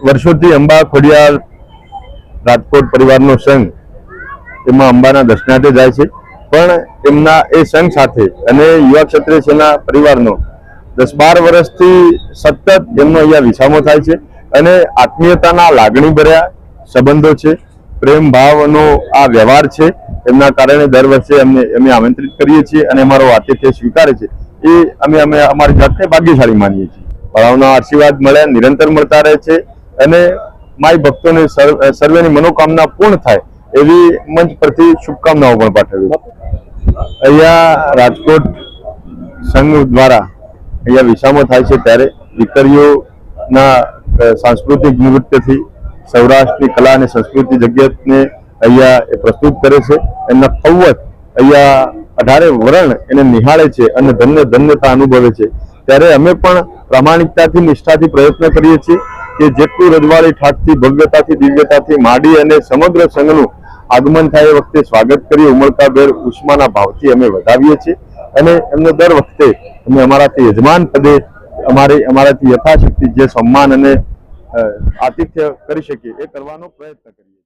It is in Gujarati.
વર્ષોથી અંબા ખોડિયાર રાજકોટ પરિવારનો સંઘ એમાં અંબાના દર્શનાર્થે જાય છે, પણ એમના એ સંઘ સાથે અને યુવા ક્ષત્રિય સેના પરિવારનો 10-12 વર્ષથી સતત એમનો અહીંયા વિસામો થાય છે અને આત્મીયતાના લાગણી ભર્યા સંબંધો છે, પ્રેમ ભાવનો આ વ્યવહાર છે। એમના કારણે દર વર્ષે અમે આમંત્રિત કરીએ છીએ અને અમારો આતિથ્ય સ્વીકારે છે। એ અમે અમારી જાતને ભાગ્યશાળી માનીએ છીએ। ભગવાનના આશીર્વાદ મળ્યા નિરંતર મળતા રહે છે અને માય ભક્તોને સર્વેની મનોકામના પૂર્ણ થાય એવી મંચ પરથી શુભકામનાઓ પણ પાઠવી। અહીંયા રાજકોટ સંઘ દ્વારા અહીંયા વિસામો થાય છે ત્યારે દીકરીઓના સાંસ્કૃતિક નૃત્યથી સૌરાષ્ટ્રની કલા અને સંસ્કૃતિ જગતને અહીંયા એ પ્રસ્તુત કરે છે। એમના પૌવત અહીંયા 18 વરણ એને નિહાળે છે અને ધન્યતા અનુભવે છે। ત્યારે અમે પણ પ્રામાણિકતાથી નિષ્ઠાથી પ્રયત્ન કરીએ છીએ કે જેટલું રજવાડી ઠાઠથી ભવ્યતાથી દિવ્યતાથી માંડી અને સમગ્ર સંઘનું આગમન થાય એ વખતે સ્વાગત કરી ઉમળકાભેર ઉષ્માના ભાવથી અમે વધાવીએ છીએ અને એમને દર વખતે અમે અમારાથી યજમાન પદે અમારાથી યથાશક્તિ જે સન્માન અને આતિથ્ય કરી શકીએ એ કરવાનો પ્રયત્ન કરીએ।